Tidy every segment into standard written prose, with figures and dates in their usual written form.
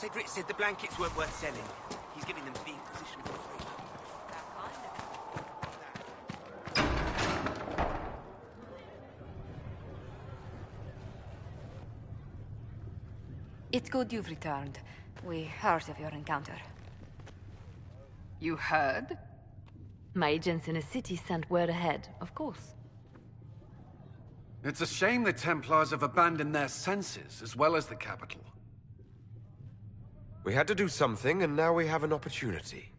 Cedric said the blankets weren't worth selling. He's giving them to the Inquisition for free. It's good you've returned. We heard of your encounter. You heard? My agents in the city sent word ahead, of course. It's a shame the Templars have abandoned their senses, as well as the capital. We had to do something, and now we have an opportunity.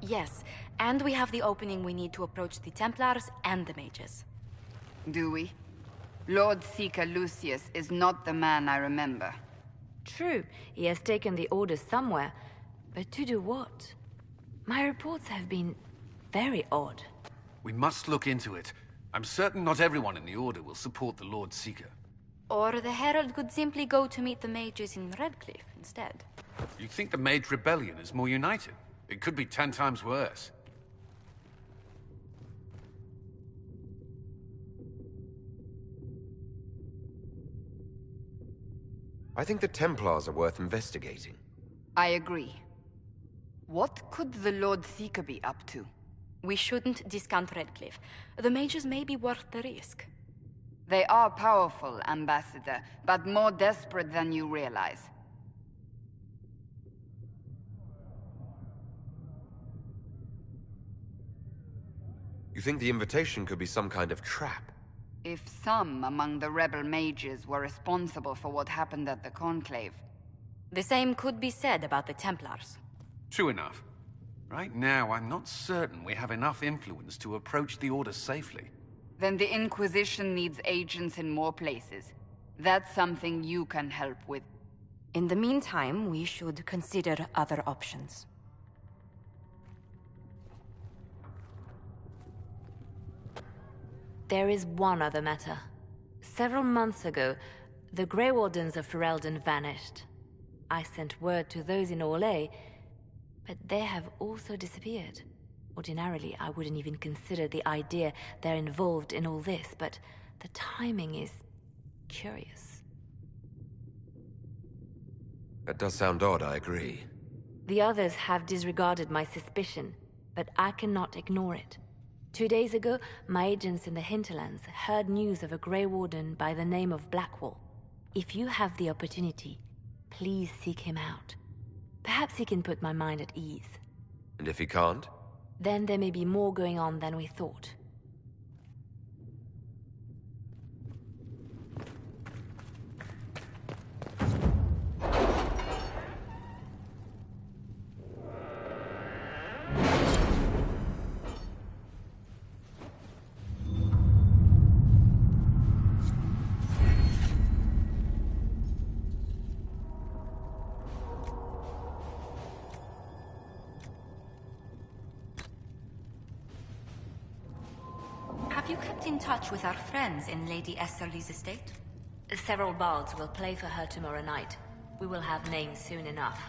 Yes, and we have the opening we need to approach the Templars and the mages. Do we? Lord Seeker Lucius is not the man I remember. True, he has taken the orders somewhere, but to do what? My reports have been very odd. We must look into it. I'm certain not everyone in the Order will support the Lord Seeker. Or the Herald could simply go to meet the mages in Redcliffe instead. You think the Mage Rebellion is more united? It could be 10 times worse. I think the Templars are worth investigating. I agree. What could the Lord Seeker be up to? We shouldn't discount Redcliffe. The mages may be worth the risk. They are powerful, Ambassador, but more desperate than you realize. You think the invitation could be some kind of trap? If some among the rebel mages were responsible for what happened at the Conclave. The same could be said about the Templars. True enough. Right now, I'm not certain we have enough influence to approach the Order safely. Then the Inquisition needs agents in more places. That's something you can help with. In the meantime, we should consider other options. There is one other matter. Several months ago, the Grey Wardens of Ferelden vanished. I sent word to those in Orlais, but they have also disappeared. Ordinarily, I wouldn't even consider the idea they're involved in all this, but the timing is curious. That does sound odd, I agree. The others have disregarded my suspicion, but I cannot ignore it. 2 days ago, my agents in the hinterlands heard news of a Grey Warden by the name of Blackwall. If you have the opportunity, please seek him out. Perhaps he can put my mind at ease. And if he can't? Then there may be more going on than we thought. Have you kept in touch with our friends in Lady Esterly's estate? Several bards will play for her tomorrow night. We will have names soon enough.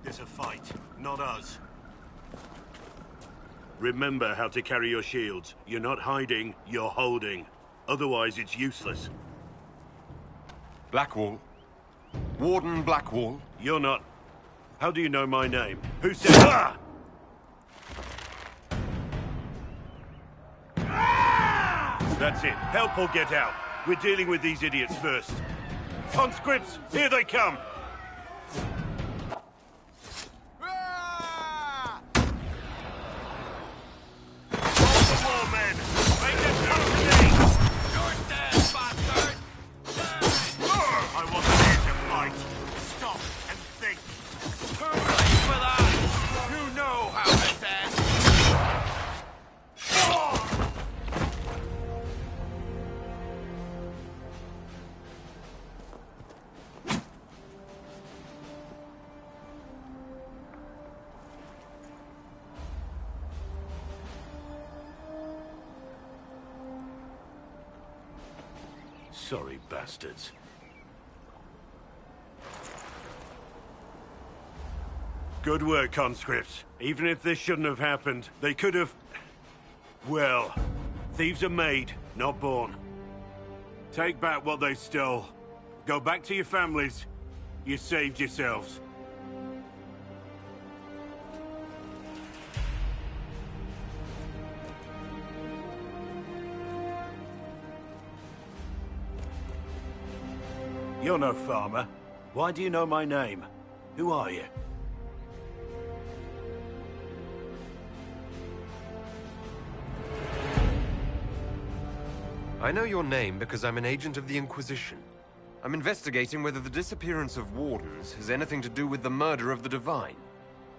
make this a fight, not us. Remember how to carry your shields. You're not hiding, you're holding. Otherwise, it's useless. Blackwall. Warden Blackwall. You're not... How do you know my name? Who said... Ah! That's it. Help or get out. We're dealing with these idiots first. Conscripts, here they come! Sorry, bastards. Good work, conscripts. Even if this shouldn't have happened, they could have... Well, thieves are made, not born. Take back what they stole. Go back to your families. You saved yourselves. You're no farmer. Why do you know my name? Who are you? I know your name because I'm an agent of the Inquisition. I'm investigating whether the disappearance of Wardens has anything to do with the murder of the Divine.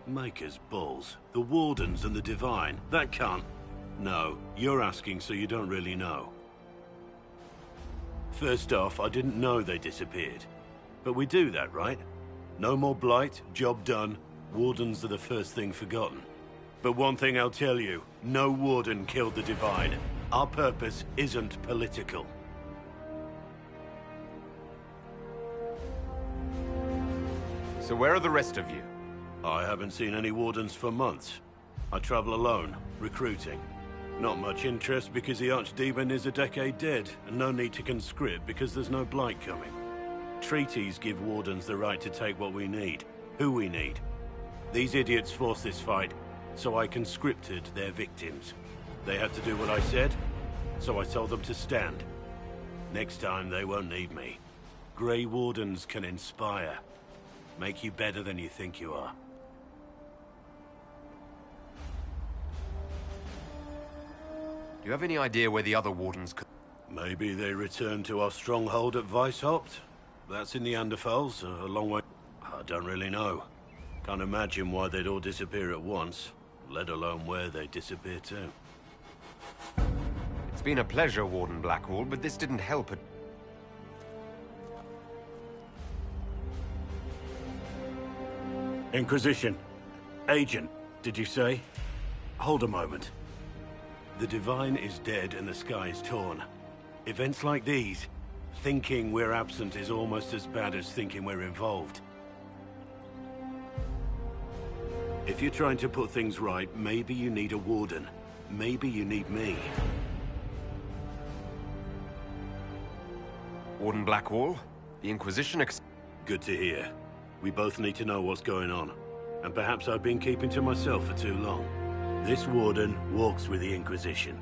Maker's balls. The Wardens and the Divine. That can't... No, you're asking so you don't really know. First off, I didn't know they disappeared. But we do that, right? No more blight, job done. Wardens are the first thing forgotten. But one thing I'll tell you, no Warden killed the Divine. Our purpose isn't political. So where are the rest of you? I haven't seen any Wardens for months. I travel alone, recruiting. Not much interest because the Archdemon is a decade dead, and no need to conscript because there's no blight coming. Treaties give Wardens the right to take what we need, who we need. These idiots forced this fight, so I conscripted their victims. They had to do what I said, so I told them to stand. Next time they won't need me. Grey Wardens can inspire. Make you better than you think you are. Do you have any idea where the other Wardens could... Maybe they returned to our stronghold at Weishaupt? That's in the Underfalls, a long way... I don't really know. Can't imagine why they'd all disappear at once, let alone where they'd disappear to. It's been a pleasure, Warden Blackwall, but this didn't help at... Inquisition. Agent, did you say? Hold a moment. The Divine is dead and the sky is torn. Events like these, thinking we're absent is almost as bad as thinking we're involved. If you're trying to put things right, maybe you need a Warden. Maybe you need me. Warden Blackwall, the Inquisition Good to hear. We both need to know what's going on. And perhaps I've been keeping to myself for too long. This Warden walks with the Inquisition.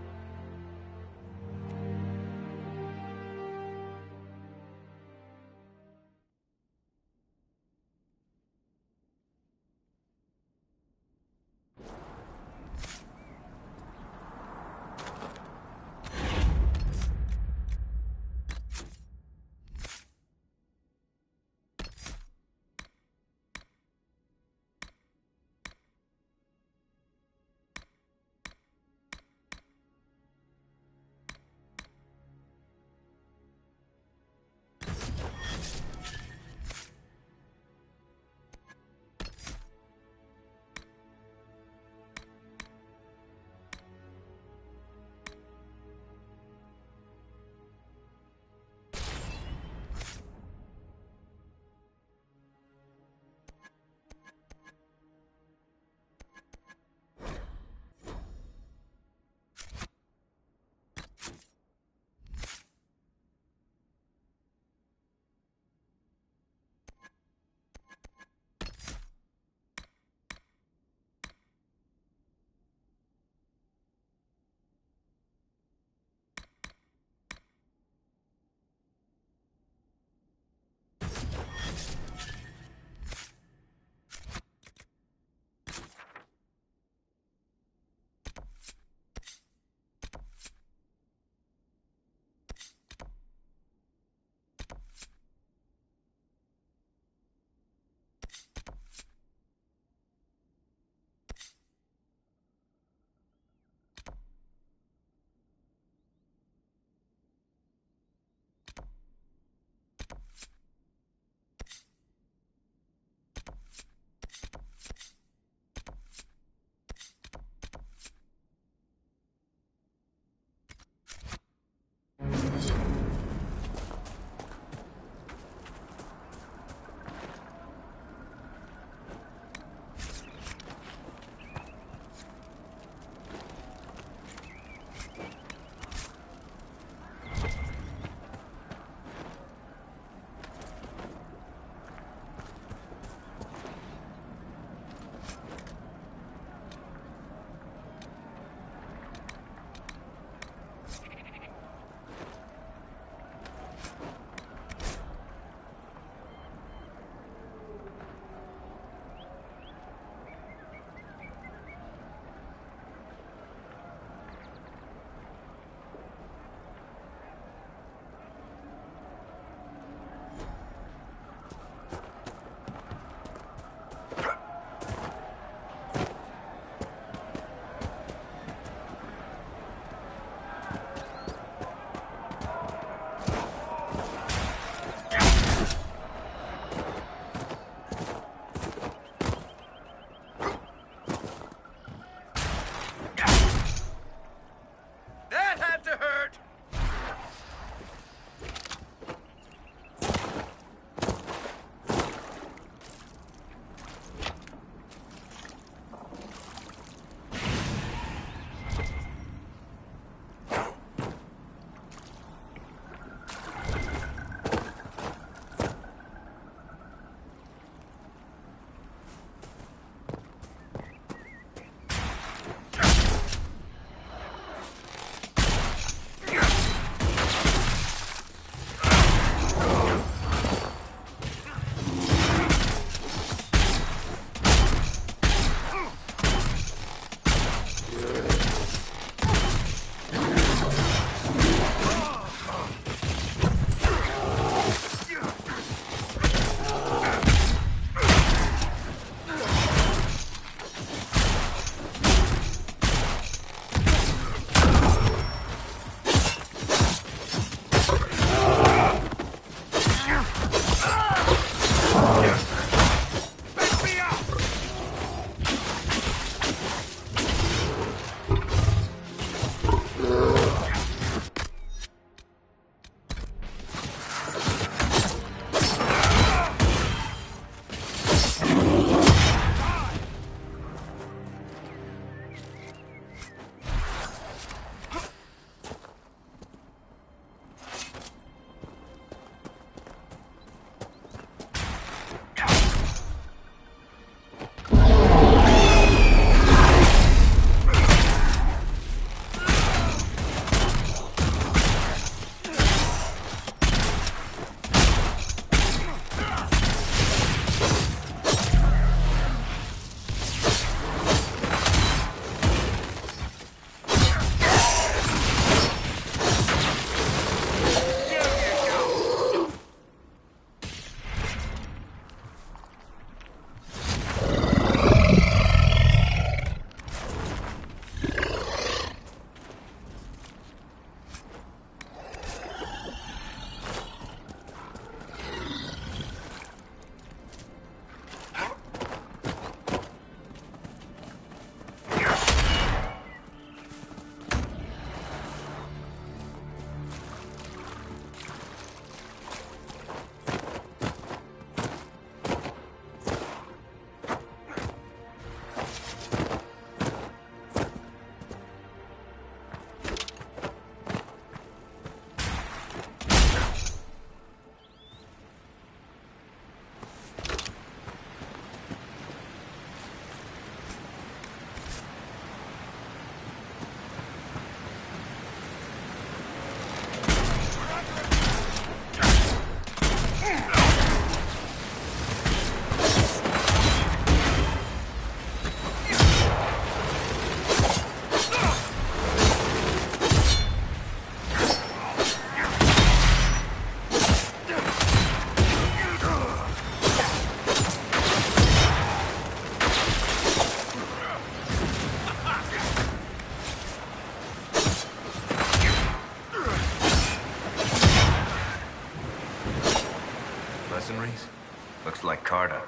Looks like Carta.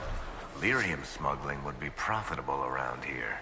Lyrium smuggling would be profitable around here.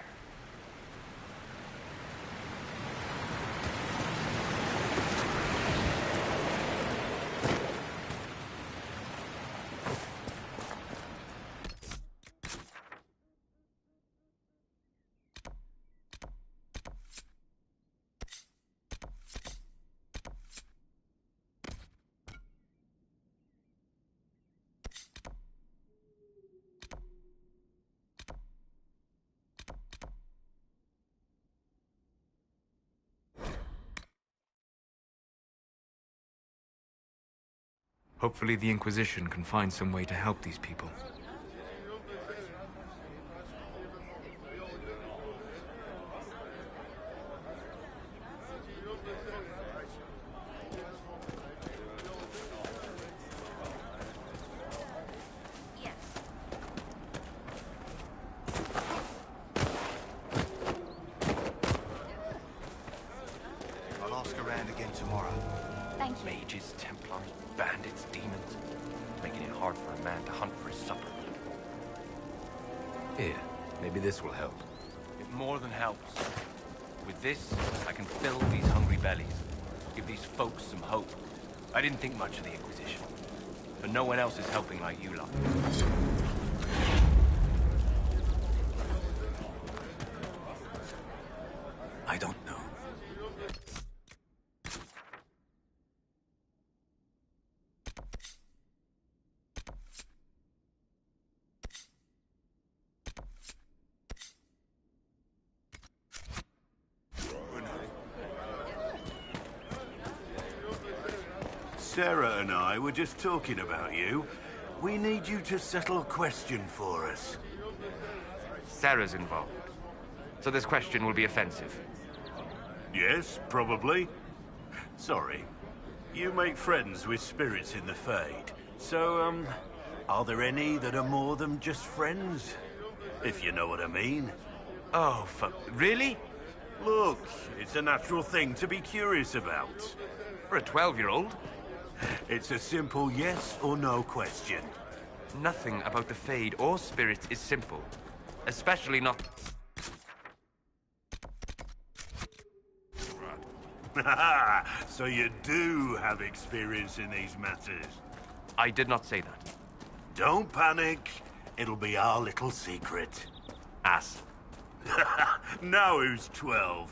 Hopefully the Inquisition can find some way to help these people. I'll ask around again tomorrow. Thank you. Mages, Templars, bandits, demons. Making it hard for a man to hunt for his supper. Here, maybe this will help. It more than helps. With this, I can fill these hungry bellies. Give these folks some hope. I didn't think much of the Inquisition. But no one else is helping like you lot. I don't know. Sarah and I were just talking about you. We need you to settle a question for us. Sarah's involved. So this question will be offensive. Yes, probably. Sorry. You make friends with spirits in the Fade. So, are there any that are more than just friends? If you know what I mean. Oh, really? Look, it's a natural thing to be curious about. For a 12-year-old? It's a simple yes or no question. Nothing about the Fade or spirits is simple. Especially not... So you do have experience in these matters. I did not say that. Don't panic. It'll be our little secret. Ass. Now who's 12?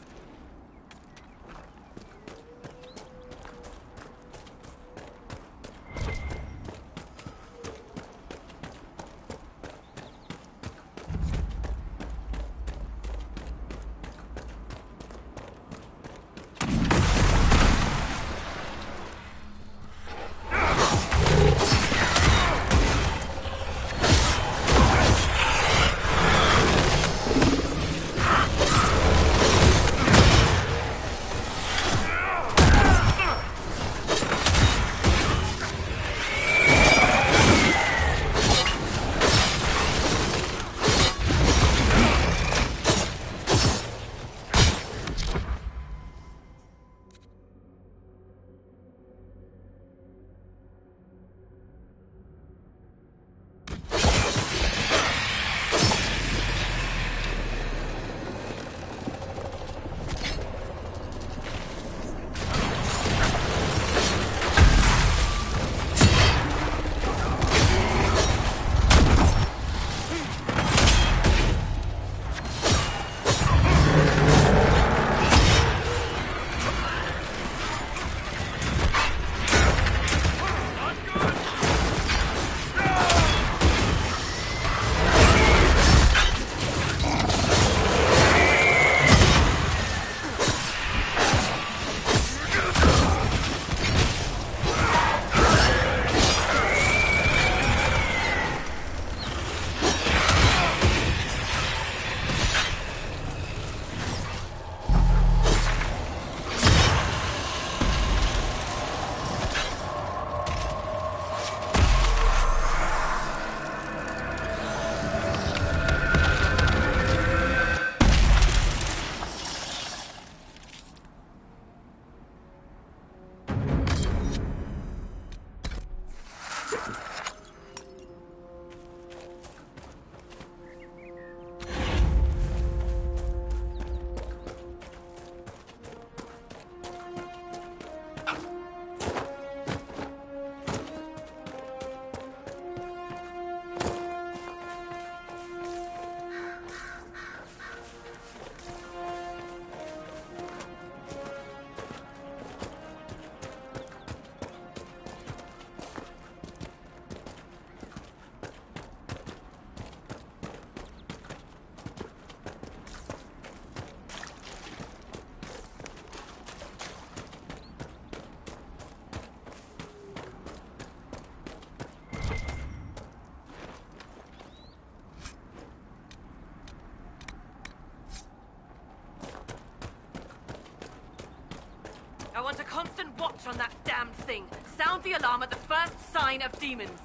watch on that damned thing. Sound the alarm at the first sign of demons.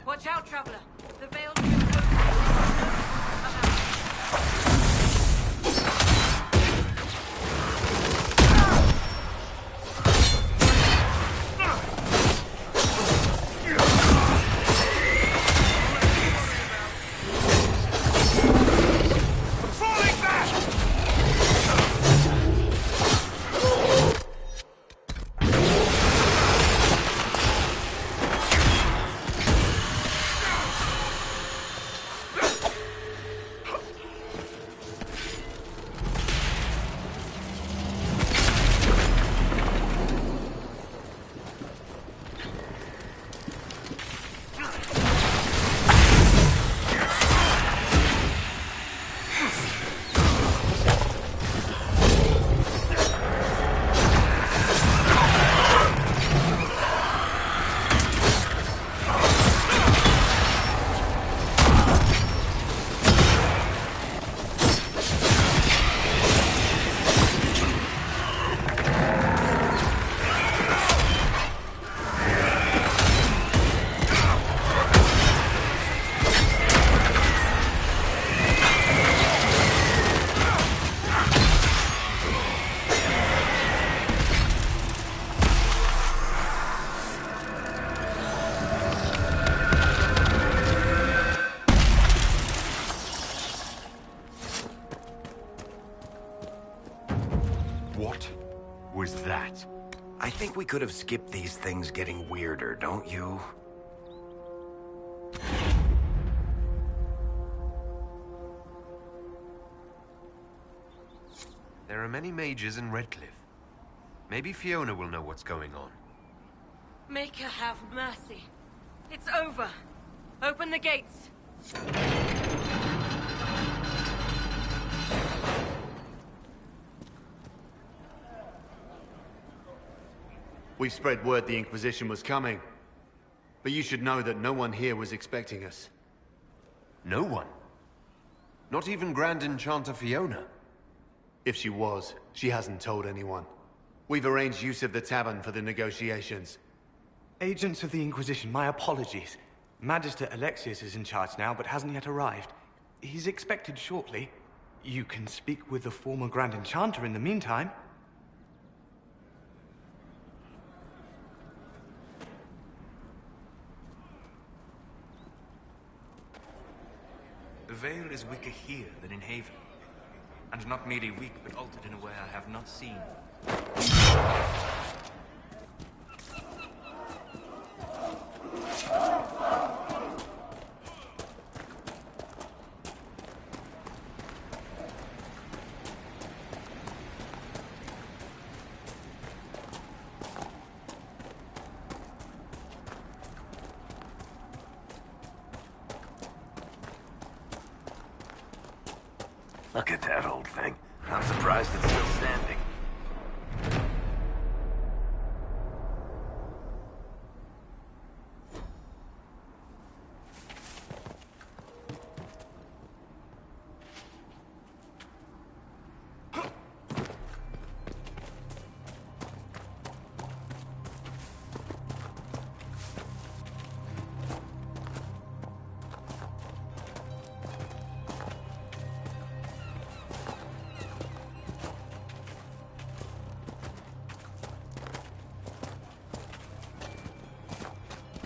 Watch out, Traveler. The veil's been I think we could have skipped these things getting weirder, don't you? There are many mages in Redcliffe. Maybe Fiona will know what's going on. Make her have mercy. It's over. Open the gates. We spread word the Inquisition was coming. But you should know that no one here was expecting us. No one? Not even Grand Enchanter Fiona? If she was, she hasn't told anyone. We've arranged use of the tavern for the negotiations. Agents of the Inquisition, my apologies. Magister Alexius is in charge now, but hasn't yet arrived. He's expected shortly. You can speak with the former Grand Enchanter in the meantime. The veil is weaker here than in Haven. And not merely weak, but altered in a way I have not seen. Look at that old thing. I'm surprised it's still standing.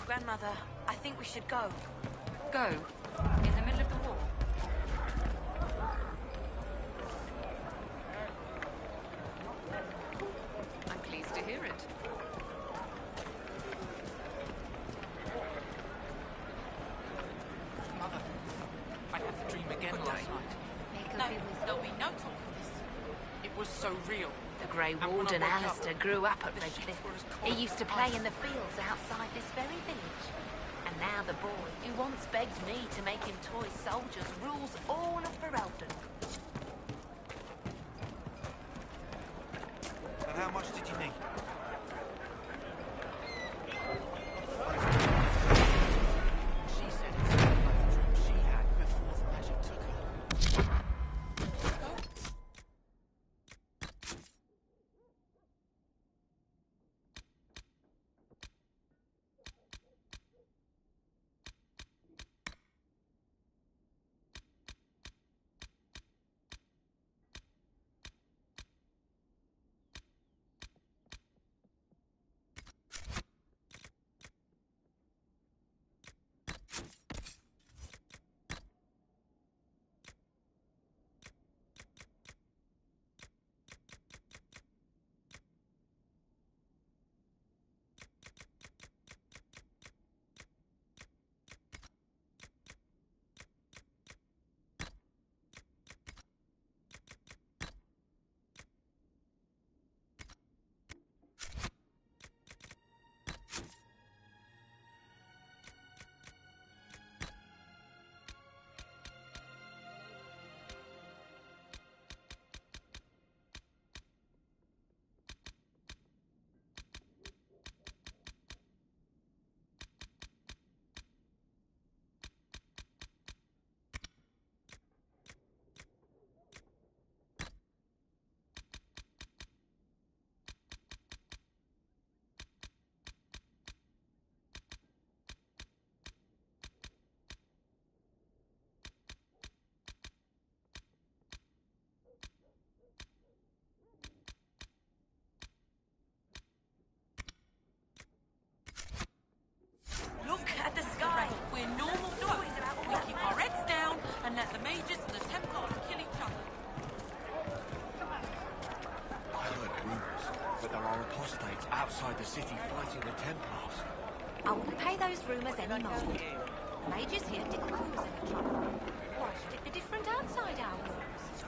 Grandmother, I think we should go. Go. In the middle of the war. I'm pleased to hear it. Mother, I had the dream again last night. No, there'll be no talk of this. It was so real. The Grey Warden Alistair grew up at Redcliffe. He used to play in the fields outside this very village. And now the boy, who once begged me to make him toy soldiers, rules all of Ferelden. And how much did you need? She said it's like the dream she had before the magic took her. city fighting the Templars. I wouldn't pay those rumours any more. The mages here didn't cause any trouble. Why should it be different outside our walls?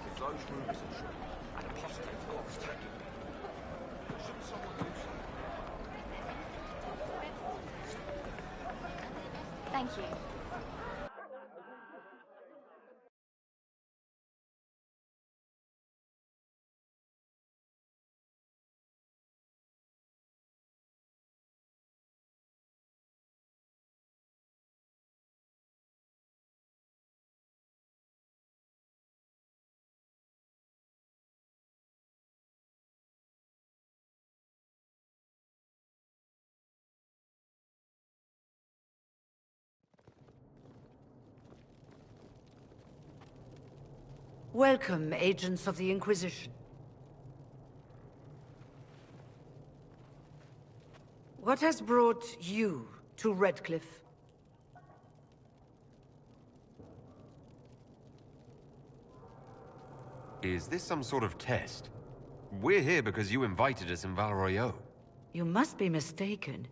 If those rumours are true, and apostates got attacking me, shouldn't someone do something? Thank you. Welcome, agents of the Inquisition. What has brought you to Redcliffe? Is this some sort of test? We're here because you invited us in Val Royeaux. You must be mistaken.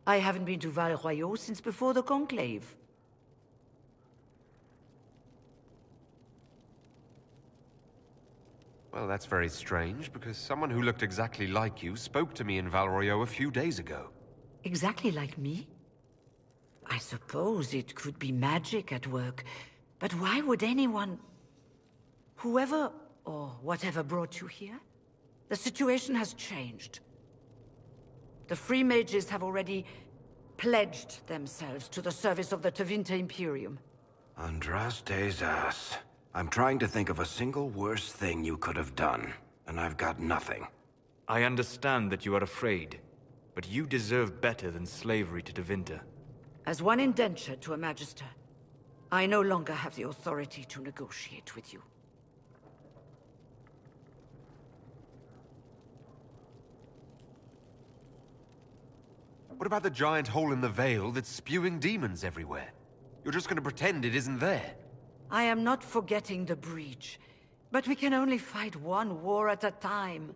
I haven't been to Val Royeaux since before the Conclave. Well, that's very strange, because someone who looked exactly like you spoke to me in Val Royeaux a few days ago. Exactly like me? I suppose it could be magic at work, but why would anyone... Whoever or whatever brought you here? The situation has changed. The Free Mages have already pledged themselves to the service of the Tevinter Imperium. Andraste's ass. I'm trying to think of a single worse thing you could have done, and I've got nothing. I understand that you are afraid, but you deserve better than slavery to Tevinter. As one indentured to a Magister, I no longer have the authority to negotiate with you. What about the giant hole in the veil that's spewing demons everywhere? You're just going to pretend it isn't there? I am not forgetting the breach, but we can only fight one war at a time.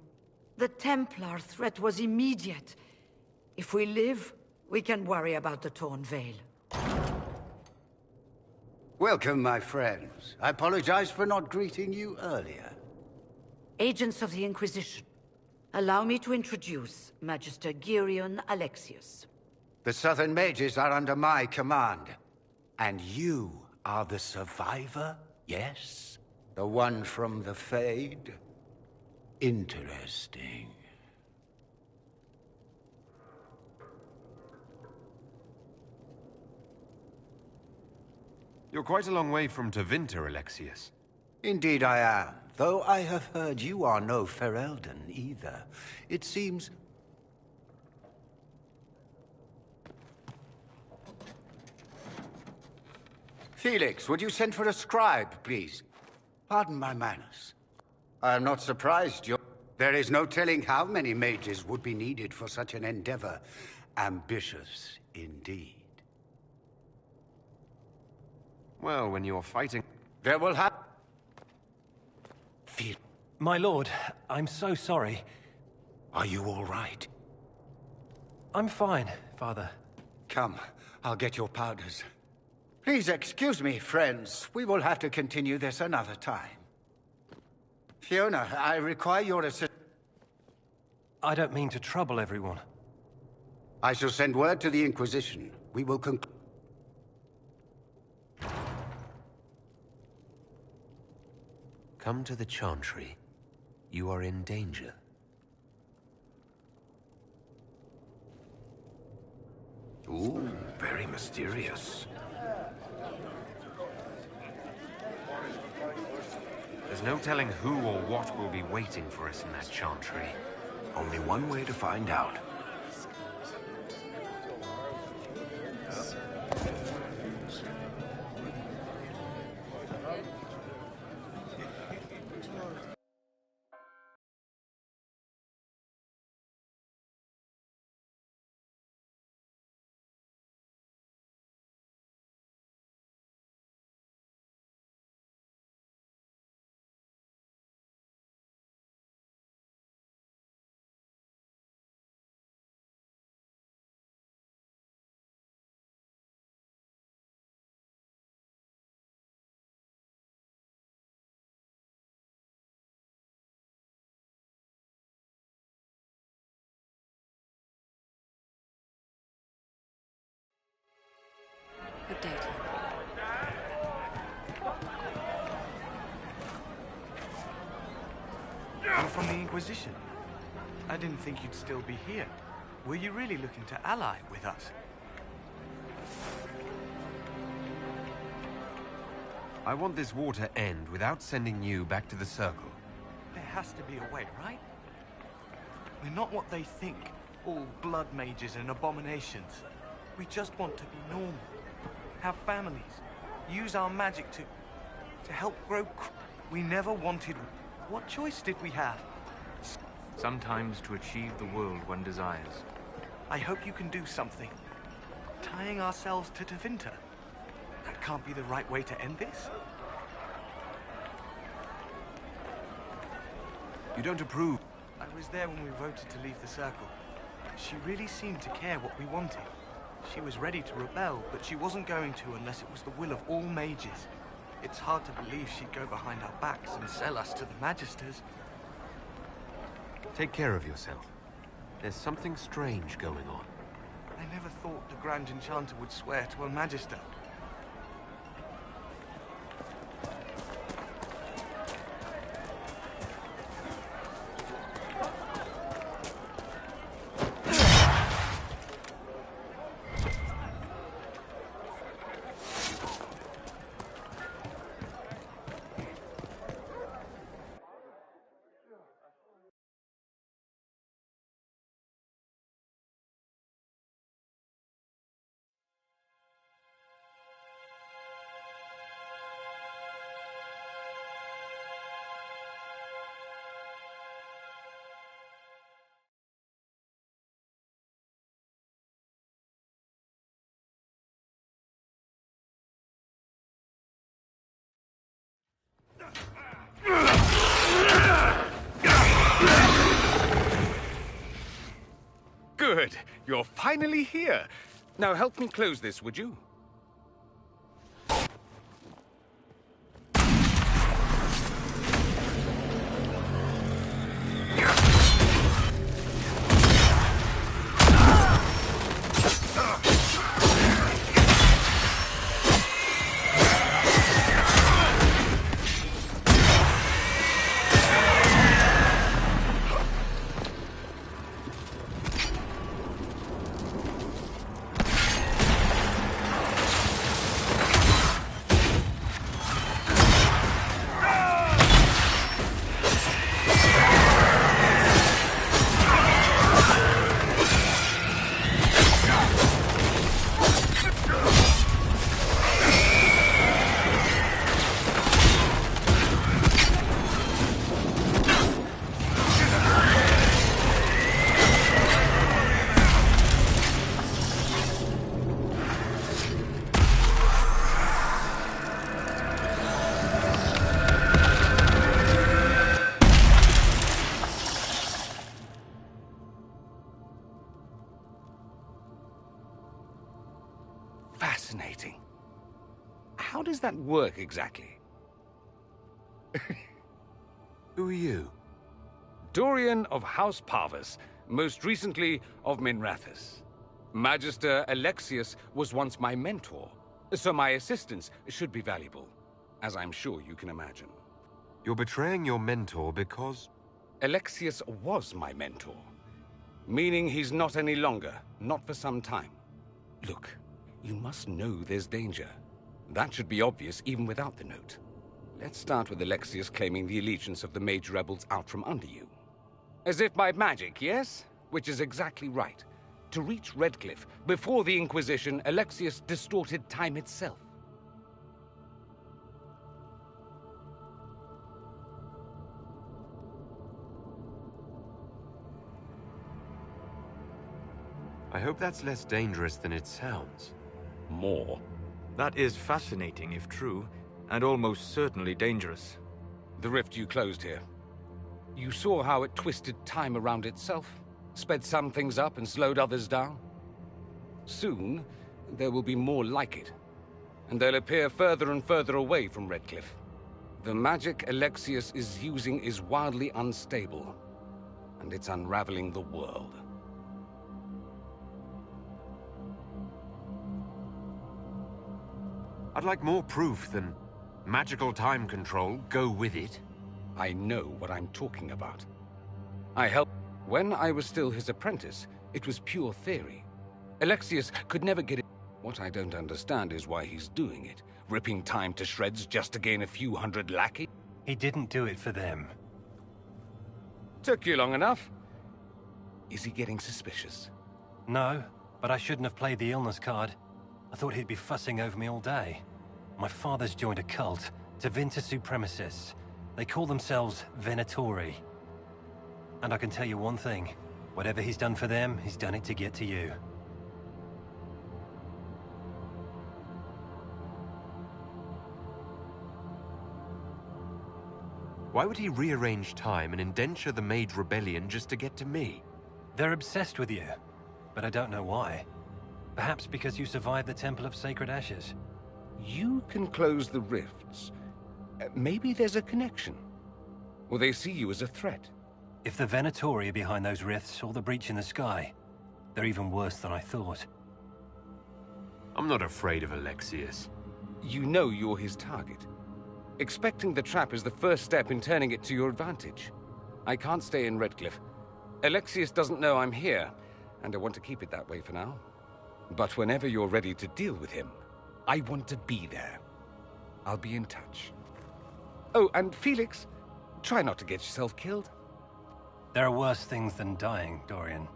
The Templar threat was immediate. If we live, we can worry about the torn veil. Welcome, my friends. I apologize for not greeting you earlier. Agents of the Inquisition, allow me to introduce Magister Girion Alexius. The Southern Mages are under my command. And you are the survivor, yes? The one from the Fade? Interesting. You're quite a long way from Tevinter, Alexius. Indeed I am, though I have heard you are no Ferelden either. It seems... Felix, would you send for a scribe, please? Pardon my manners. I am not surprised There is no telling how many mages would be needed for such an endeavor. Ambitious, indeed. Well, when you're fighting... There will have... My lord, I'm so sorry. Are you all right? I'm fine, Father. Come, I'll get your powders. Please excuse me, friends. We will have to continue this another time. Fiona, I require your assistance. I don't mean to trouble everyone. I shall send word to the Inquisition. We will conclude. Come to the Chantry. You are in danger. Ooh, very mysterious. There's no telling who or what will be waiting for us in that Chantry. Only one way to find out. Good day to you. You're from the Inquisition. I didn't think you'd still be here. Were you really looking to ally with us? I want this war to end without sending you back to the Circle. There has to be a way, right? We're not what they think. All blood mages and abominations. We just want to be normal. Have families. Use our magic to help grow. We never wanted. What choice did we have? Sometimes to achieve the world one desires. I hope you can do something. Tying ourselves to Tevinter. That can't be the right way to end this. You don't approve? I was there when we voted to leave the Circle. She really seemed to care what we wanted. She was ready to rebel, but she wasn't going to unless it was the will of all mages. It's hard to believe she'd go behind our backs and sell us to the Magisters. Take care of yourself. There's something strange going on. I never thought the Grand Enchanter would swear to a Magister. Good. You're finally here. Now help me close this, would you? Fascinating. How does that work exactly? Who are you? Dorian of House Parvus, most recently of Minrathous. Magister Alexius was once my mentor, so my assistance should be valuable, as I'm sure you can imagine. You're betraying your mentor because... Alexius was my mentor, meaning he's not any longer, not for some time. Look, you must know there's danger. That should be obvious even without the note. Let's start with Alexius claiming the allegiance of the mage rebels out from under you. As if by magic, yes? Which is exactly right. To reach Redcliffe, before the Inquisition, Alexius distorted time itself. I hope that's less dangerous than it sounds. More? That is fascinating if true, and almost certainly dangerous. The rift you closed here. You saw how it twisted time around itself, sped some things up and slowed others down. Soon, there will be more like it, and they'll appear further and further away from Redcliffe. The magic Alexius is using is wildly unstable, and it's unraveling the world. I'd like more proof than magical time control, go with it. I know what I'm talking about. I helped. When I was still his apprentice, it was pure theory. Alexius could never get it. What I don't understand is why he's doing it. Ripping time to shreds just to gain a few hundred lackeys? He didn't do it for them. Took you long enough. Is he getting suspicious? No, but I shouldn't have played the illness card. I thought he'd be fussing over me all day. My father's joined a cult, Tevinter Supremacists. They call themselves Venatori. And I can tell you one thing. Whatever he's done for them, he's done it to get to you. Why would he rearrange time and indenture the Mage Rebellion just to get to me? They're obsessed with you, but I don't know why. Perhaps because you survived the Temple of Sacred Ashes. You can close the rifts. Maybe there's a connection. Or they see you as a threat. If the Venatori are behind those rifts or the breach in the sky, they're even worse than I thought. I'm not afraid of Alexius. You know you're his target. Expecting the trap is the first step in turning it to your advantage. I can't stay in Redcliffe. Alexius doesn't know I'm here, and I want to keep it that way for now. But whenever you're ready to deal with him, I want to be there. I'll be in touch. Oh, and Felix, try not to get yourself killed. There are worse things than dying, Dorian.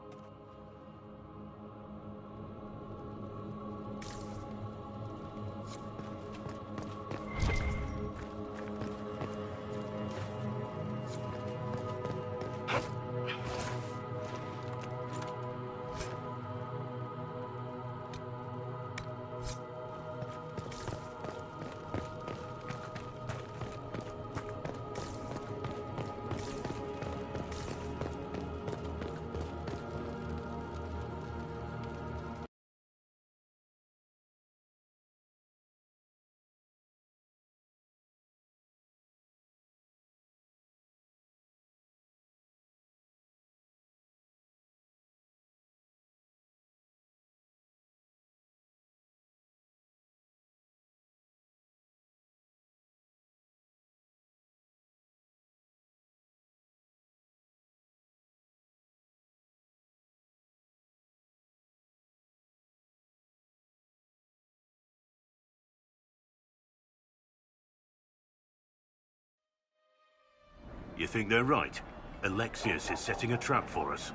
You think they're right? Alexius is setting a trap for us.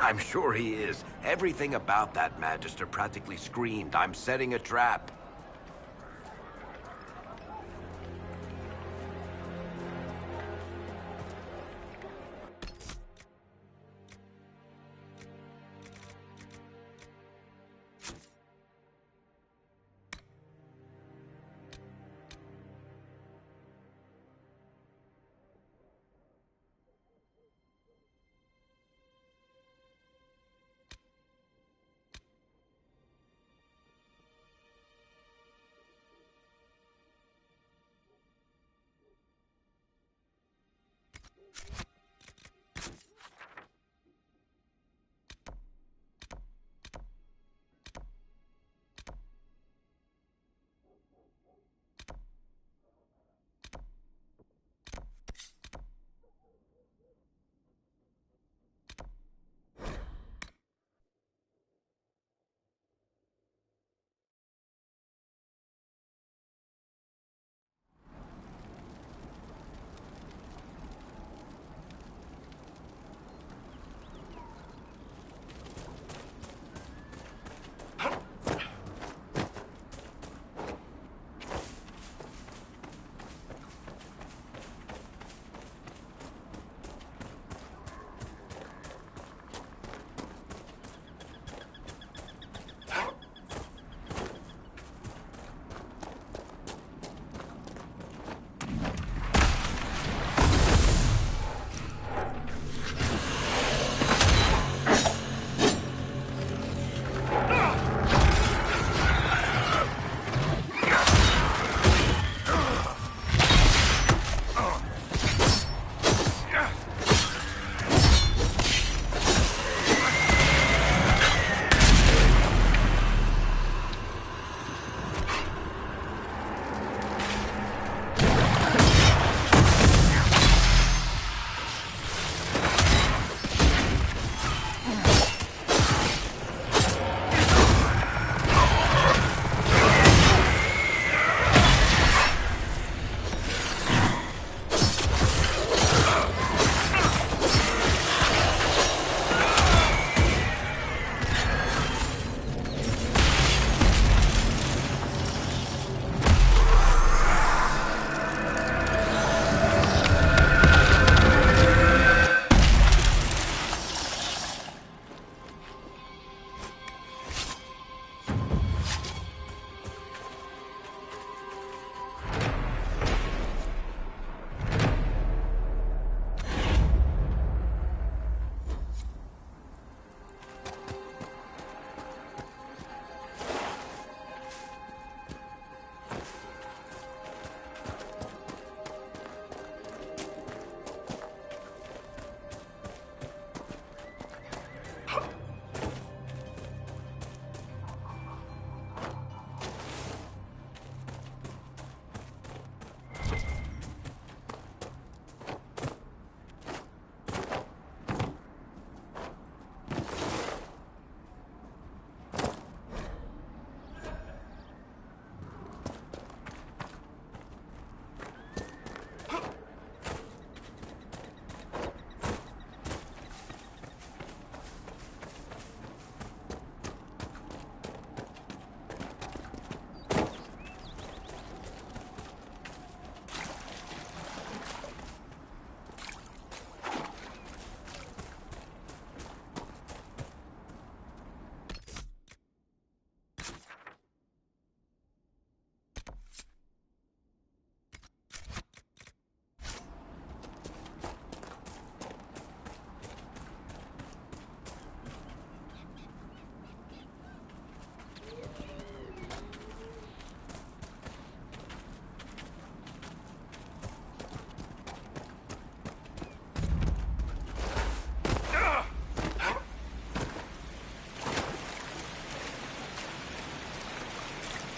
I'm sure he is. Everything about that Magister practically screamed, "I'm setting a trap."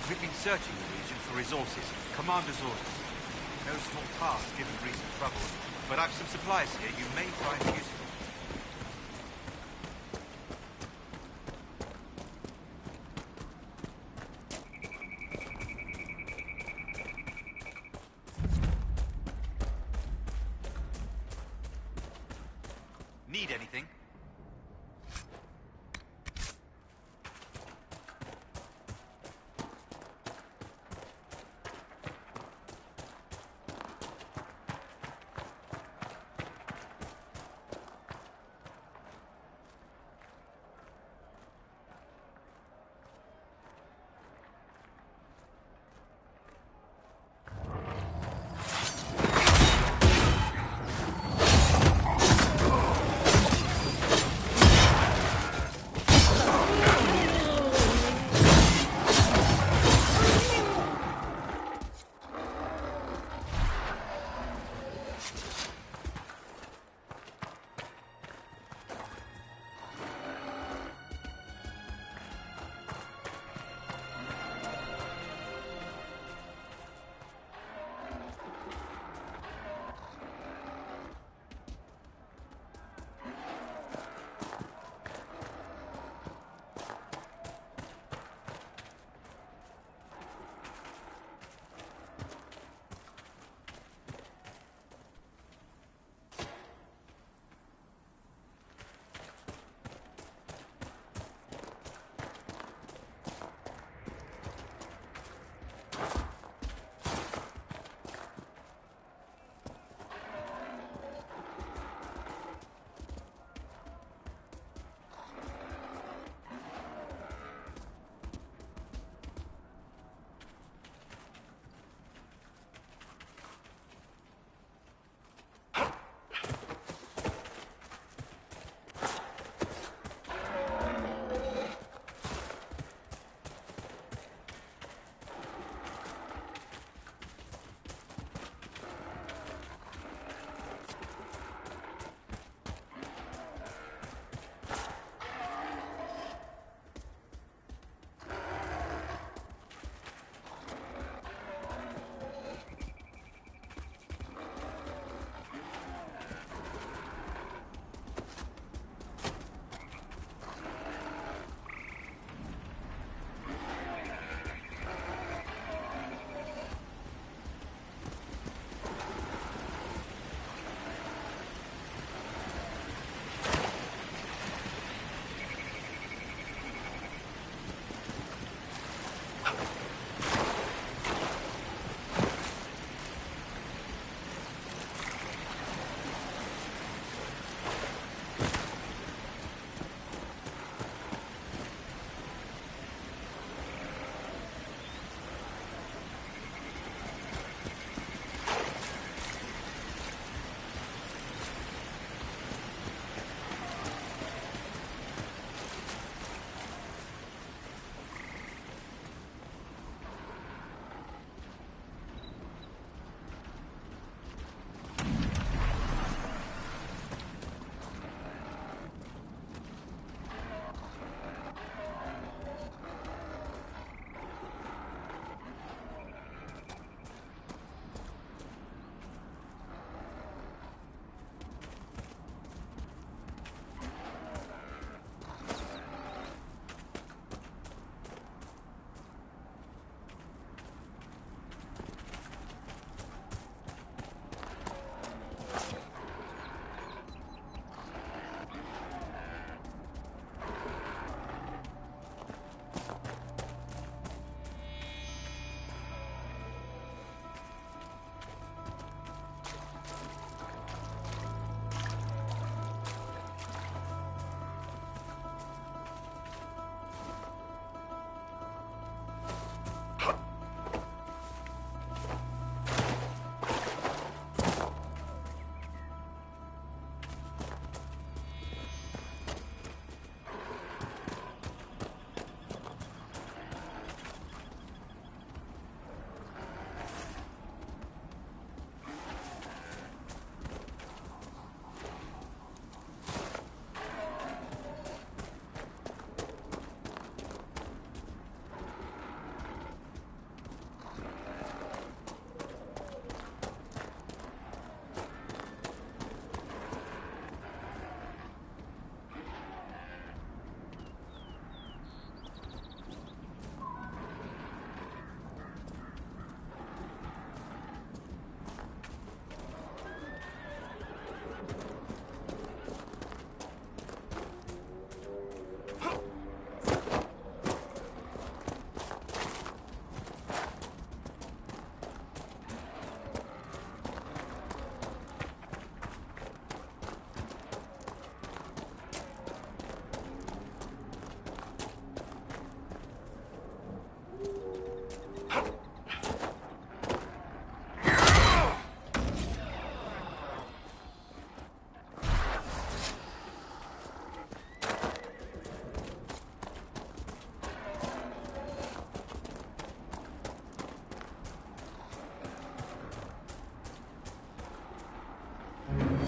We've been searching the region for resources. Commander's orders. No small task given recent troubles, but I've some supplies here you may find useful. Need anything?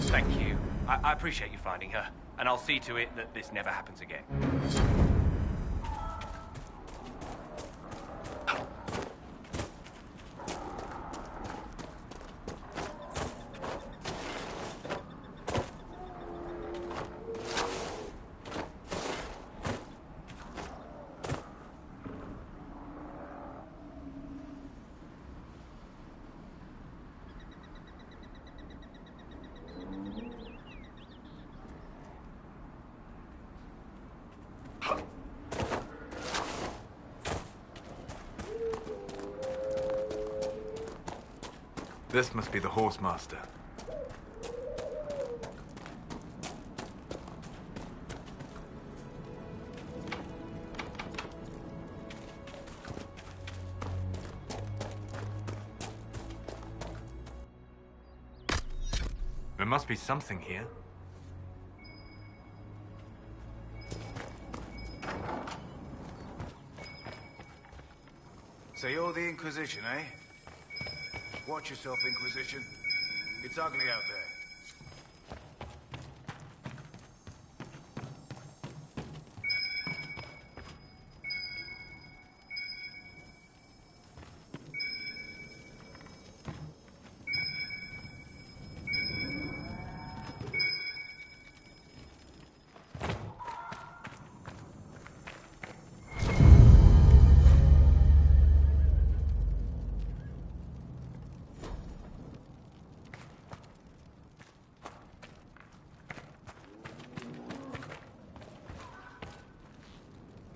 Thank you. I appreciate you finding her, and I'll see to it that this never happens again. This must be the Horsemaster. There must be something here. So you're the Inquisition, eh? Watch yourself, Inquisition. It's ugly out there.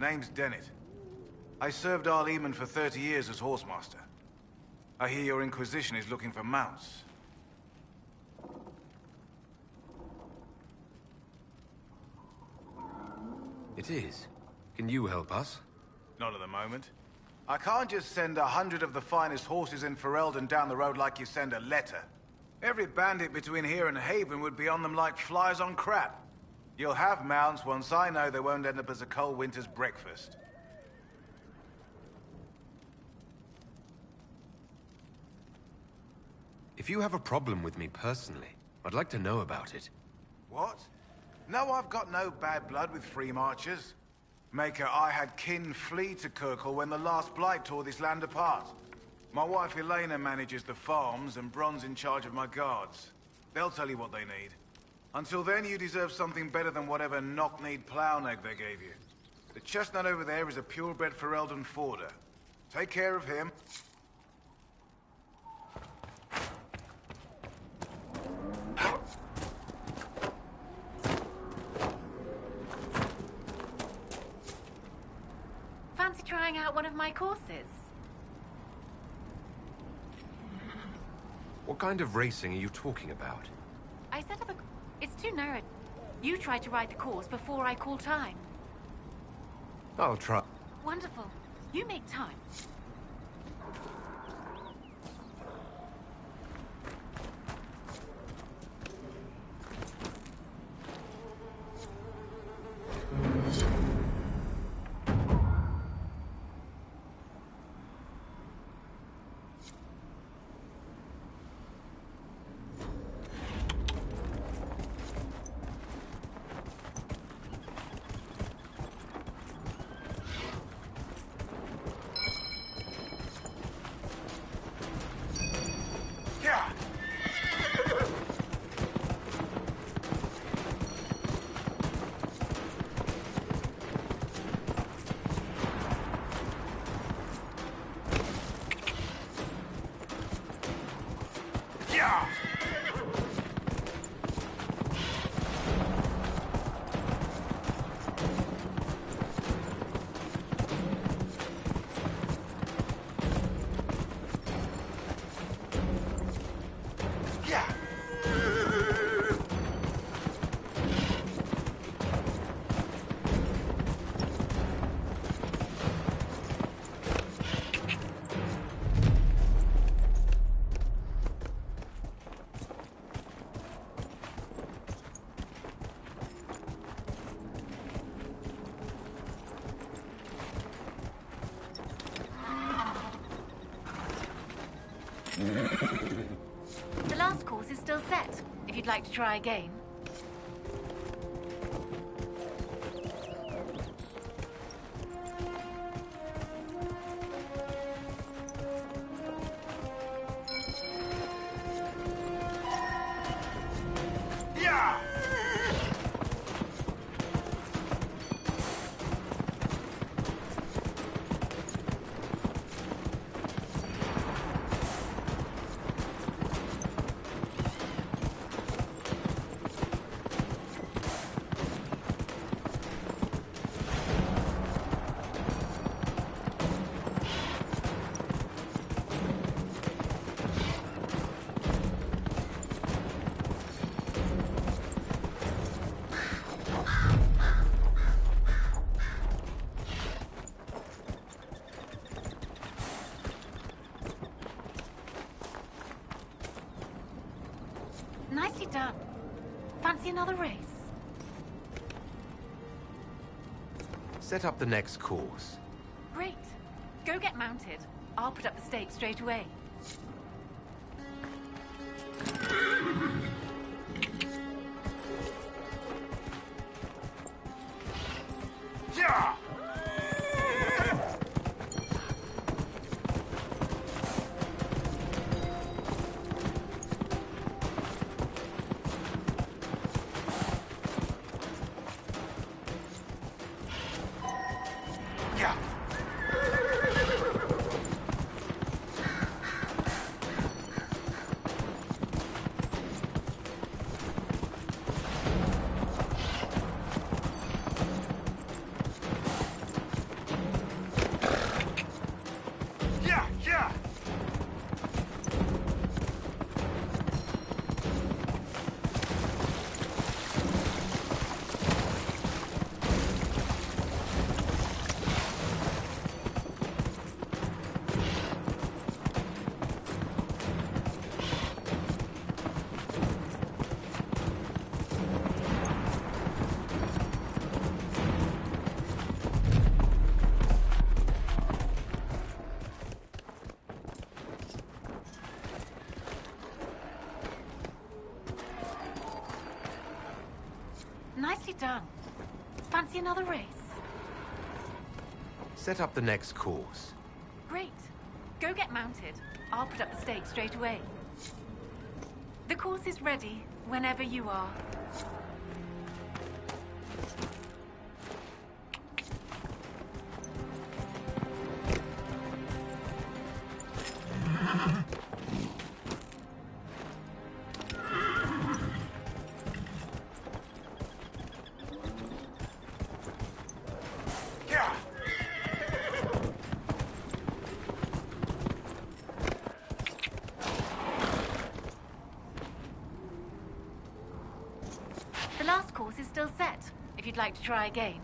Name's Dennett. I served our Leman for 30 years as Horsemaster. I hear your Inquisition is looking for mounts. It is. Can you help us? Not at the moment. I can't just send 100 of the finest horses in Ferelden down the road like you send a letter. Every bandit between here and Haven would be on them like flies on crap. You'll have mounts once I know they won't end up as a cold winter's breakfast. If you have a problem with me personally, I'd like to know about it. What? No, I've got no bad blood with free marchers. Maker, I had kin flee to Kirkle when the last blight tore this land apart. My wife Elena manages the farms and Bron's in charge of my guards. They'll tell you what they need. Until then, you deserve something better than whatever knock-kneed plow-neg they gave you. The chestnut over there is a purebred Ferelden forder. Take care of him. Fancy trying out one of my courses? What kind of racing are you talking about? I set up a... It's too narrow. You try to ride the course before I call time. I'll try. Wonderful. You make time. The last course is still set, if you'd like to try again. Nicely done. Fancy another race? Set up the next course. Great. Go get mounted. I'll put up the stakes straight away. Yeah! Nicely done. Fancy another race? Set up the next course. Great. Go get mounted. I'll put up the stakes straight away. The course is ready whenever you are. The last course is still set, if you'd like to try again.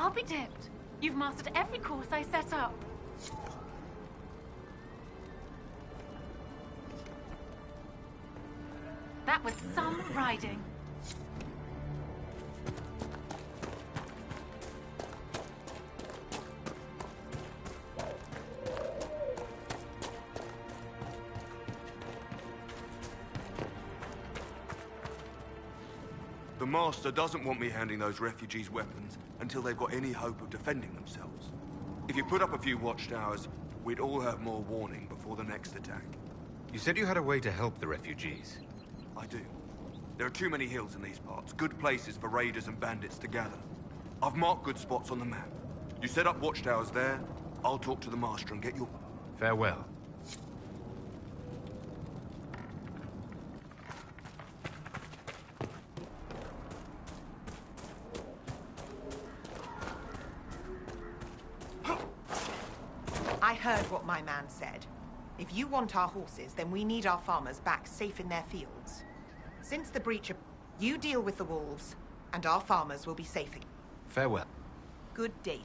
I'll be dipped. You've mastered every course I set up. That was some riding. The Master doesn't want me handing those refugees weapons until they've got any hope of defending themselves. If you put up a few watchtowers, we'd all have more warning before the next attack. You said you had a way to help the refugees. I do. There are too many hills in these parts, good places for raiders and bandits to gather. I've marked good spots on the map. You set up watchtowers there, I'll talk to the Master and get your... Farewell. I heard what my man said. If you want our horses, then we need our farmers back safe in their fields. Since the breach, you deal with the wolves, and our farmers will be safe again. Farewell. Good day.